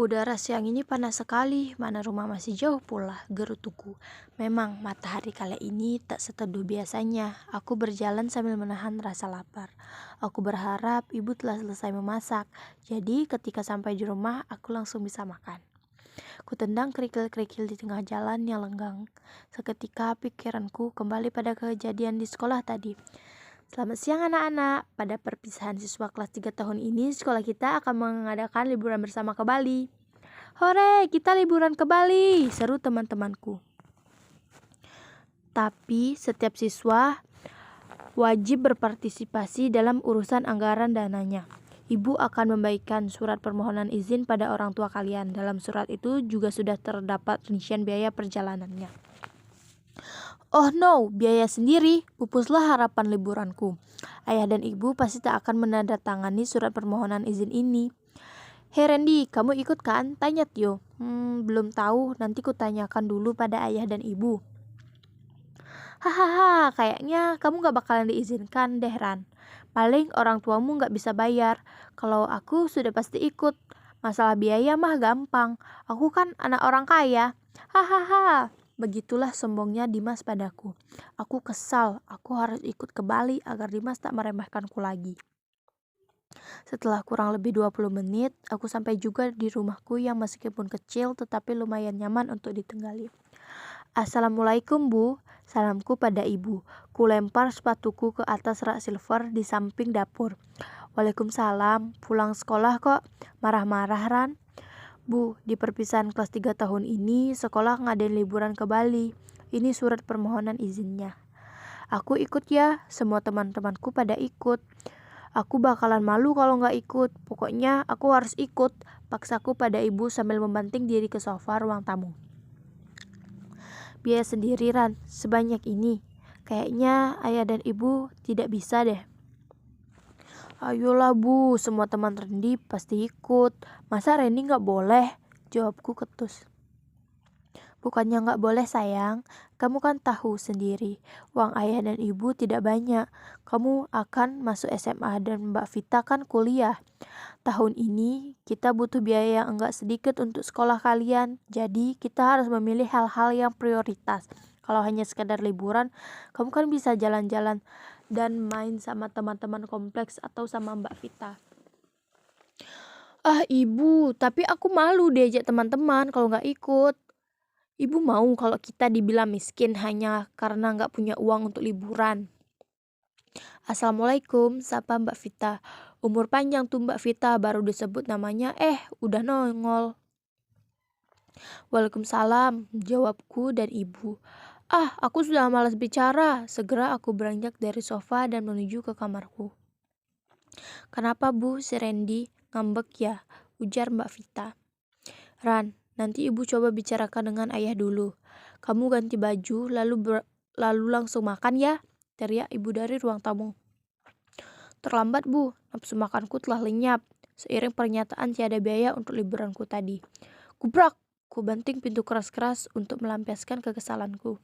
Udara siang ini panas sekali, mana rumah masih jauh pula, gerutuku. Memang matahari kali ini tak seteduh biasanya. Aku berjalan sambil menahan rasa lapar. Aku berharap ibu telah selesai memasak, jadi ketika sampai di rumah aku langsung bisa makan. Kutendang kerikil-kerikil di tengah jalan yang lenggang. Seketika pikiranku kembali pada kejadian di sekolah tadi. Selamat siang anak-anak. Pada perpisahan siswa kelas 3 tahun ini, sekolah kita akan mengadakan liburan bersama ke Bali. Hore, kita liburan ke Bali, seru teman-temanku. Tapi setiap siswa wajib berpartisipasi dalam urusan anggaran dananya. Ibu akan membagikan surat permohonan izin pada orang tua kalian. Dalam surat itu juga sudah terdapat rincian biaya perjalanannya. Oh no, biaya sendiri, pupuslah harapan liburanku. Ayah dan ibu pasti tak akan menandatangani surat permohonan izin ini. Hei Randy, kamu ikut kan? Tanya Tio. Belum tahu, nanti kutanyakan dulu pada ayah dan ibu. Hahaha, kayaknya kamu gak bakalan diizinkan deh Ran. Paling orang tuamu gak bisa bayar. Kalau aku sudah pasti ikut. Masalah biaya mah gampang. Aku kan anak orang kaya. Hahaha. Begitulah sombongnya Dimas padaku. Aku kesal, aku harus ikut ke Bali agar Dimas tak meremehkanku lagi. Setelah kurang lebih 20 menit, aku sampai juga di rumahku yang meskipun kecil tetapi lumayan nyaman untuk ditinggali. Assalamualaikum Bu, salamku pada ibu. Ku lempar sepatuku ke atas rak silver di samping dapur. Waalaikumsalam, pulang sekolah kok marah-marah Ran? Bu, di perpisahan kelas 3 tahun ini sekolah ngadain liburan ke Bali. Ini surat permohonan izinnya. Aku ikut ya, semua teman-temanku pada ikut. Aku bakalan malu kalau gak ikut. Pokoknya aku harus ikut, paksaku pada ibu sambil membanting diri ke sofa ruang tamu. Biaya sendiri Ran, sebanyak ini. Kayaknya ayah dan ibu tidak bisa deh. Ayolah Bu, semua teman Randy pasti ikut. Masa Randy gak boleh? Jawabku ketus. Bukannya gak boleh sayang, kamu kan tahu sendiri, uang ayah dan ibu tidak banyak. Kamu akan masuk SMA dan Mbak Vita kan kuliah. Tahun ini kita butuh biaya yang enggak sedikit untuk sekolah kalian. Jadi kita harus memilih hal-hal yang prioritas. Kalau hanya sekedar liburan, kamu kan bisa jalan-jalan dan main sama teman-teman kompleks atau sama Mbak Vita. Ah ibu, tapi aku malu diajak teman-teman kalau gak ikut. Ibu mau kalau kita dibilang miskin hanya karena gak punya uang untuk liburan. Assalamualaikum, sapa Mbak Vita. Umur panjang tuh Mbak Vita, baru disebut namanya udah nongol. Waalaikumsalam, jawabku dan ibu. Aku sudah malas bicara. Segera aku beranjak dari sofa dan menuju ke kamarku. Kenapa Bu, si Randy ngambek ya? Ujar Mbak Vita. Ran, nanti ibu coba bicarakan dengan ayah dulu. Kamu ganti baju lalu langsung makan ya, teriak ibu dari ruang tamu. Terlambat Bu, nafsu makanku telah lenyap. Seiring pernyataan tiada biaya untuk liburanku tadi. Gubrak, ku banting pintu keras-keras untuk melampiaskan kekesalanku.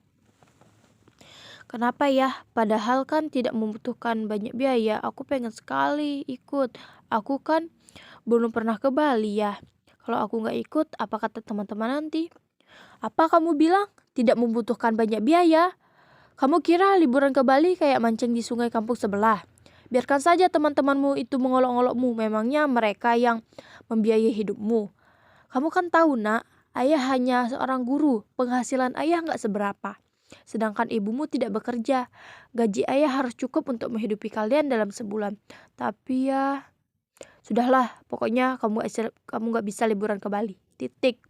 Kenapa ya? Padahal kan tidak membutuhkan banyak biaya. Aku pengen sekali ikut. Aku kan belum pernah ke Bali ya. Kalau aku gak ikut, apa kata teman-teman nanti? Apa kamu bilang? Tidak membutuhkan banyak biaya? Kamu kira liburan ke Bali kayak mancing di sungai kampung sebelah? Biarkan saja teman-temanmu itu mengolok-olokmu. Memangnya mereka yang membiayai hidupmu. Kamu kan tahu nak, ayah hanya seorang guru. Penghasilan ayah gak seberapa. Sedangkan ibumu tidak bekerja. Gaji ayah harus cukup untuk menghidupi kalian dalam sebulan. Tapi ya... Sudahlah, pokoknya kamu gak bisa liburan ke Bali. Titik.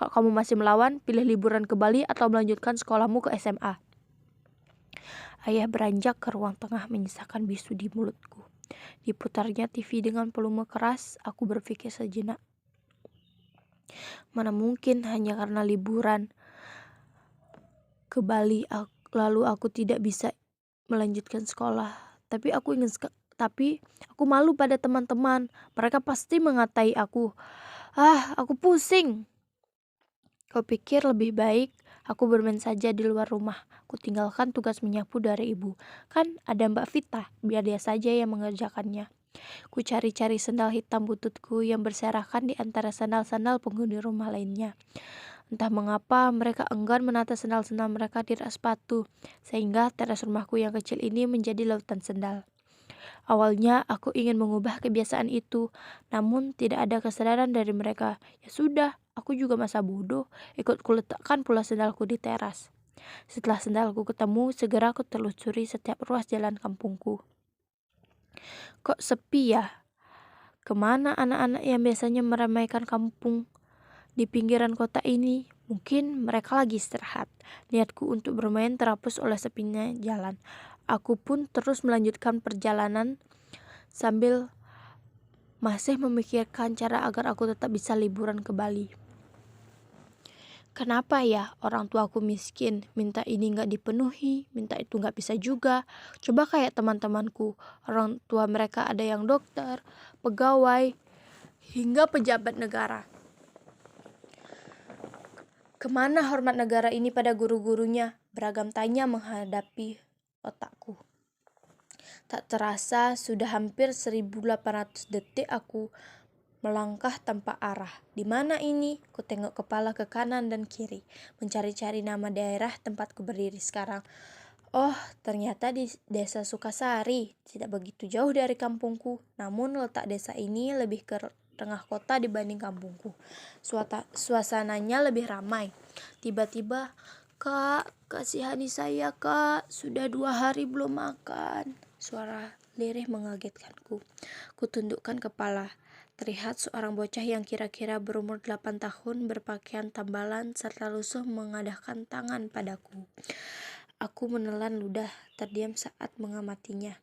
Kalau kamu masih melawan, pilih liburan ke Bali atau melanjutkan sekolahmu ke SMA. Ayah beranjak ke ruang tengah menyisakan bisu di mulutku. Diputarnya TV dengan volume keras, aku berpikir sejenak. Mana mungkin hanya karena liburan ke Bali lalu aku tidak bisa melanjutkan sekolah. Tapi aku malu pada teman-teman. Mereka pasti mengatai aku. Aku pusing. Kau pikir lebih baik aku bermain saja di luar rumah. Ku tinggalkan tugas menyapu dari ibu. Kan ada Mbak Vita, biar dia saja yang mengerjakannya. Ku cari-cari sendal hitam bututku yang berserakan di antara sandal-sandal penghuni rumah lainnya. Entah mengapa mereka enggan menata sendal-sendal mereka di rak sepatu, sehingga teras rumahku yang kecil ini menjadi lautan sendal. Awalnya aku ingin mengubah kebiasaan itu, namun tidak ada kesadaran dari mereka. Ya sudah, aku juga masa bodoh, ikut kuletakkan pula sendalku di teras. Setelah sendalku ketemu, segera aku telusuri setiap ruas jalan kampungku. Kok sepi ya? Kemana anak-anak yang biasanya meramaikan kampung di pinggiran kota ini? Mungkin mereka lagi istirahat. Niatku untuk bermain terhapus oleh sepinya jalan. Aku pun terus melanjutkan perjalanan sambil masih memikirkan cara agar aku tetap bisa liburan ke Bali. Kenapa ya orang tuaku miskin, minta ini nggak dipenuhi, minta itu nggak bisa juga. Coba kayak teman-temanku, orang tua mereka ada yang dokter, pegawai, hingga pejabat negara. Kemana hormat negara ini pada guru-gurunya? Beragam tanya menghadapi otakku. Tak terasa sudah hampir 1800 detik aku melangkah tanpa arah. Di mana ini? Ku tengok kepala ke kanan dan kiri, mencari-cari nama daerah tempatku berdiri sekarang. Oh, ternyata di desa Sukasari, tidak begitu jauh dari kampungku. Namun letak desa ini lebih ke tengah kota dibanding kampungku. Suasananya lebih ramai. Tiba-tiba, "Kak, kasihani saya, Kak. Sudah 2 hari belum makan." Suara lirih mengagetkanku. Kutundukkan kepala. Terlihat seorang bocah yang kira-kira berumur 8 tahun berpakaian tambalan serta lusuh mengadahkan tangan padaku. Aku menelan ludah, terdiam saat mengamatinya.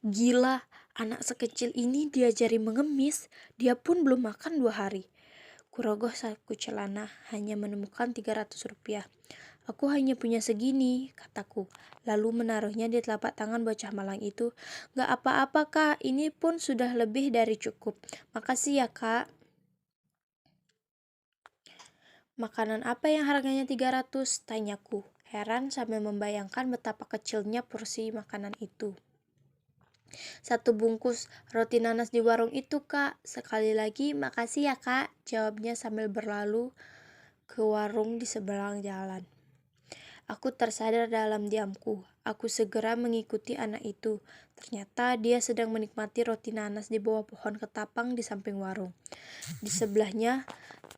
Gila, anak sekecil ini diajari mengemis, dia pun belum makan 2 hari. Kurogoh saku celana, hanya menemukan 300 rupiah. Aku hanya punya segini, kataku. Lalu menaruhnya di telapak tangan bocah malang itu. Gak apa-apa, Kak, ini pun sudah lebih dari cukup. Makasih ya, Kak. Makanan apa yang harganya 300? Tanyaku, heran sambil membayangkan betapa kecilnya porsi makanan itu. 1 bungkus roti nanas di warung itu, Kak. Sekali lagi, makasih ya, Kak, jawabnya sambil berlalu ke warung di seberang jalan. Aku tersadar dalam diamku. Aku segera mengikuti anak itu. Ternyata dia sedang menikmati roti nanas di bawah pohon ketapang di samping warung. Di sebelahnya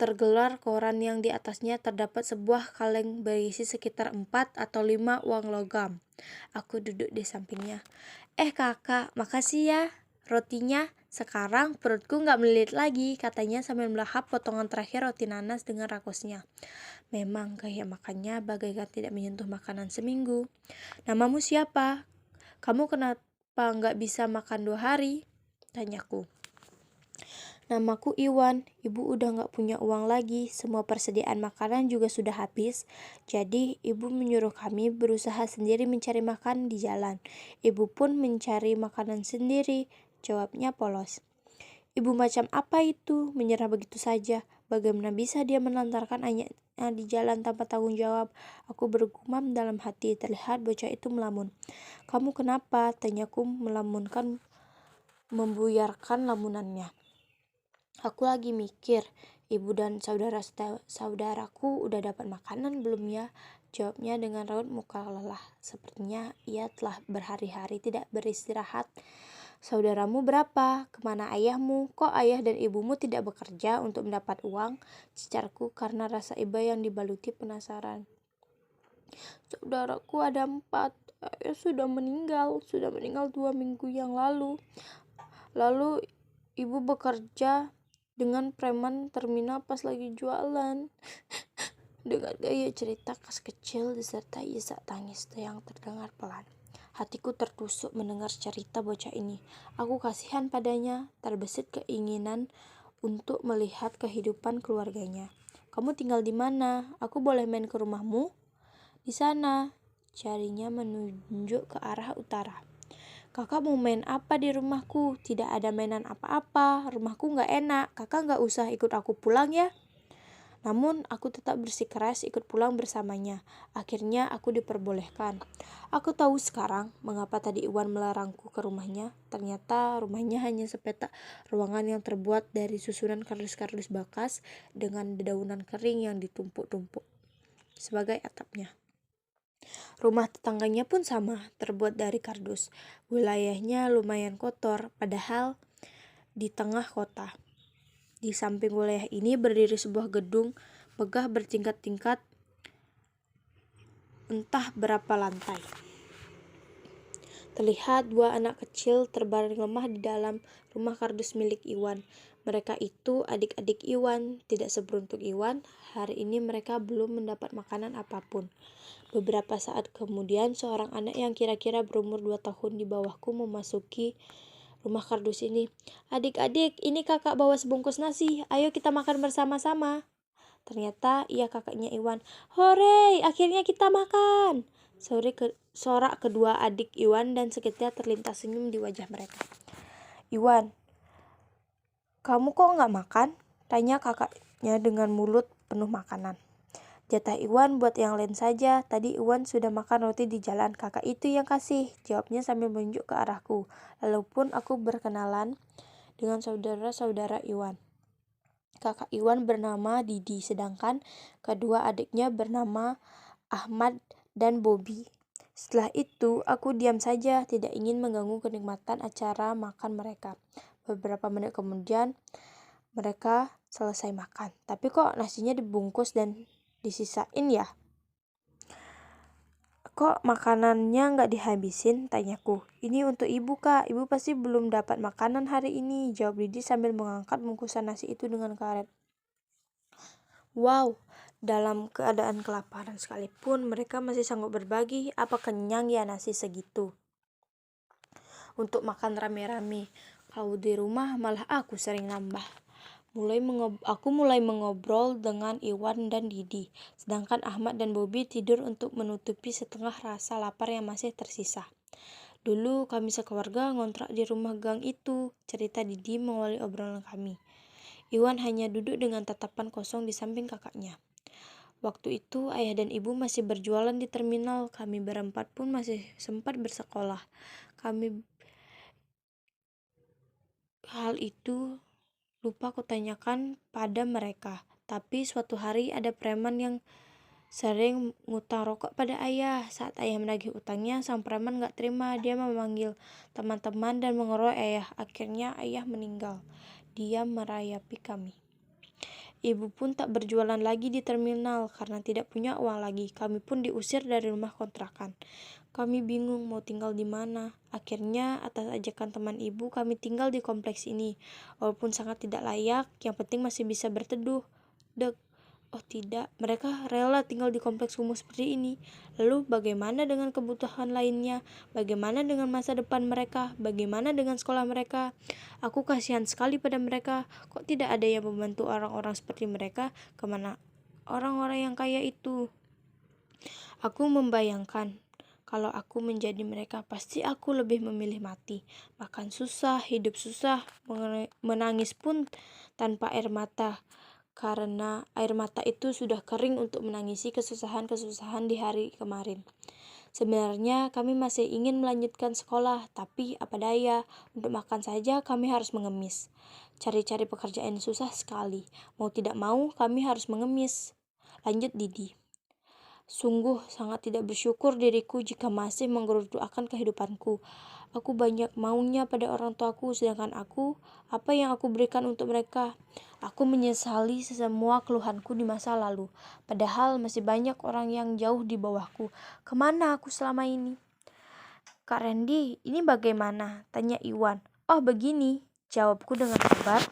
tergelar koran yang di atasnya terdapat sebuah kaleng berisi sekitar 4 atau 5 uang logam. Aku duduk di sampingnya. Kakak, makasih ya rotinya. Sekarang perutku gak melilit lagi, katanya sambil melahap potongan terakhir roti nanas dengan rakusnya. Memang gaya makannya bagaikan tidak menyentuh makanan seminggu. Namamu siapa? Kamu kenapa gak bisa makan 2 hari? Tanyaku. Namaku Iwan, ibu udah gak punya uang lagi, semua persediaan makanan juga sudah habis. Jadi ibu menyuruh kami berusaha sendiri mencari makan di jalan. Ibu pun mencari makanan sendiri, jawabnya polos. Ibu macam apa itu? Menyerah begitu saja. Bagaimana bisa dia melantarkan anaknya di jalan tanpa tanggung jawab? Aku bergumam dalam hati, terlihat bocah itu melamun. Kamu kenapa? Tanyaku membuyarkan lamunannya. Aku lagi mikir, ibu dan saudaraku udah dapat makanan belum ya? Jawabnya dengan raut muka lelah. Sepertinya ia telah berhari-hari tidak beristirahat. Saudaramu berapa? Kemana ayahmu? Kok ayah dan ibumu tidak bekerja untuk mendapat uang? Cicarku karena rasa iba yang dibaluti penasaran. Saudaraku ada 4. Ayah sudah meninggal 2 minggu yang lalu. Lalu ibu bekerja dengan preman terminal pas lagi jualan. Dengan gaya cerita kas kecil disertai isak tangis yang terdengar pelan. Hatiku tertusuk mendengar cerita bocah ini. Aku kasihan padanya, terbesit keinginan untuk melihat kehidupan keluarganya. Kamu tinggal di mana? Aku boleh main ke rumahmu? Di sana. Jarinya menunjuk ke arah utara. Kakak mau main apa di rumahku? Tidak ada mainan apa-apa. Rumahku gak enak. Kakak gak usah ikut aku pulang ya. Namun aku tetap bersikeras ikut pulang bersamanya. Akhirnya aku diperbolehkan. Aku tahu sekarang mengapa tadi Iwan melarangku ke rumahnya. Ternyata rumahnya hanya sepetak ruangan yang terbuat dari susunan kardus-kardus bekas dengan dedaunan kering yang ditumpuk-tumpuk sebagai atapnya. Rumah tetangganya pun sama, terbuat dari kardus. Wilayahnya lumayan kotor, padahal di tengah kota. Di samping wilayah ini berdiri sebuah gedung megah bertingkat-tingkat entah berapa lantai. Terlihat dua anak kecil terbaring lemah di dalam rumah kardus milik Iwan. Mereka itu adik-adik Iwan. Tidak seberuntung Iwan, hari ini mereka belum mendapat makanan apapun. Beberapa saat kemudian, seorang anak yang kira-kira berumur 2 tahun di bawahku memasuki rumah kardus ini. "Adik-adik, ini kakak bawa sebungkus nasi. Ayo kita makan bersama-sama." Ternyata ia kakaknya Iwan. "Hore, akhirnya kita makan!" Sorak kedua adik Iwan dan seketika terlintas senyum di wajah mereka. "Iwan, kamu kok nggak makan?" tanya kakaknya dengan mulut penuh makanan. "Jatah Iwan buat yang lain saja. Tadi Iwan sudah makan roti di jalan. Kakak itu yang kasih," jawabnya sambil menunjuk ke arahku. Lalu pun aku berkenalan dengan saudara-saudara Iwan. Kakak Iwan bernama Didi, sedangkan kedua adiknya bernama Ahmad dan Bobby. Setelah itu, aku diam saja, tidak ingin mengganggu kenikmatan acara makan mereka. Beberapa menit kemudian, mereka selesai makan. Tapi kok nasinya dibungkus dan disisain ya? "Kok makanannya nggak dihabisin?" tanyaku. "Ini untuk ibu, Kak. Ibu pasti belum dapat makanan hari ini," jawab Didi sambil mengangkat bungkusan nasi itu dengan karet. Wow, dalam keadaan kelaparan sekalipun mereka masih sanggup berbagi. Apa kenyang ya nasi segitu untuk makan rame-rame. Kalau di rumah malah aku sering nambah. Aku mulai mengobrol dengan Iwan dan Didi, sedangkan Ahmad dan Bobby tidur untuk menutupi setengah rasa lapar yang masih tersisa. "Dulu kami sekeluarga ngontrak di rumah gang itu," cerita Didi mengawali obrolan kami. Iwan hanya duduk dengan tatapan kosong di samping kakaknya. "Waktu itu ayah dan ibu masih berjualan di terminal, kami berempat pun masih sempat bersekolah. Hal itu lupa kutanyakan pada mereka. Tapi suatu hari ada preman yang sering ngutang rokok pada ayah. Saat ayah menagih utangnya, sang preman gak terima. Dia memanggil teman-teman dan mengeroyok ayah. Akhirnya ayah meninggal. Dia merayapi kami. Ibu pun tak berjualan lagi di terminal karena tidak punya uang lagi. Kami pun diusir dari rumah kontrakan. Kami bingung mau tinggal di mana. Akhirnya atas ajakan teman ibu kami tinggal di kompleks ini. Walaupun sangat tidak layak, yang penting masih bisa berteduh. Oh tidak, mereka rela tinggal di kompleks kumuh seperti ini. Lalu bagaimana dengan kebutuhan lainnya? Bagaimana dengan masa depan mereka? Bagaimana dengan sekolah mereka? Aku kasihan sekali pada mereka. Kok tidak ada yang membantu orang-orang seperti mereka? Kemana orang-orang yang kaya itu? Aku membayangkan kalau aku menjadi mereka, pasti aku lebih memilih mati. Makan susah, hidup susah, menangis pun tanpa air mata. Karena air mata itu sudah kering untuk menangisi kesusahan-kesusahan di hari kemarin. Sebenarnya kami masih ingin melanjutkan sekolah, tapi apa daya, untuk makan saja kami harus mengemis. Cari-cari pekerjaan susah sekali. Mau tidak mau kami harus mengemis. Lanjut Didi. Sungguh sangat tidak bersyukur diriku jika masih menggerutu akan kehidupanku. Aku banyak maunya pada orang tuaku, sedangkan apa yang aku berikan untuk mereka? Aku menyesali semua keluhanku di masa lalu, padahal masih banyak orang yang jauh di bawahku. Kemana aku selama ini? "Kak Randy, ini bagaimana?" tanya Iwan. "Oh begini," jawabku dengan sabar.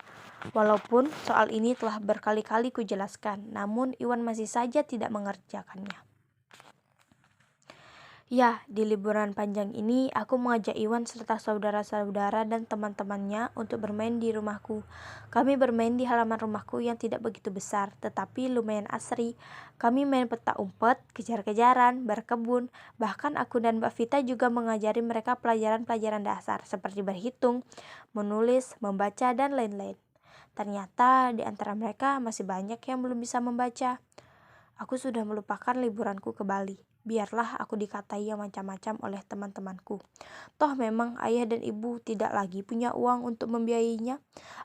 Walaupun soal ini telah berkali-kali kujelaskan, namun Iwan masih saja tidak mengerjakannya. Ya, di liburan panjang ini aku mengajak Iwan serta saudara-saudara dan teman-temannya untuk bermain di rumahku. Kami bermain di halaman rumahku yang tidak begitu besar, tetapi lumayan asri. Kami main petak umpet, kejar-kejaran, berkebun. Bahkan aku dan Mbak Vita juga mengajari mereka pelajaran-pelajaran dasar seperti berhitung, menulis, membaca, dan lain-lain. Ternyata di antara mereka masih banyak yang belum bisa membaca. Aku sudah melupakan liburanku ke Bali. Biarlah aku dikatai yang macam-macam oleh teman-temanku. Toh memang ayah dan ibu tidak lagi punya uang untuk membiayainya.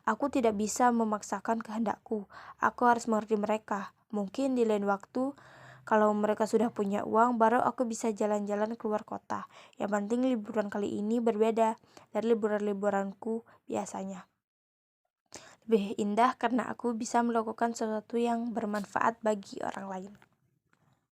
Aku tidak bisa memaksakan kehendakku. Aku harus mengerti mereka. Mungkin di lain waktu, kalau mereka sudah punya uang, baru aku bisa jalan-jalan keluar kota. Yang penting liburan kali ini berbeda dari liburan-liburanku biasanya. Lebih indah karena aku bisa melakukan sesuatu yang bermanfaat bagi orang lain.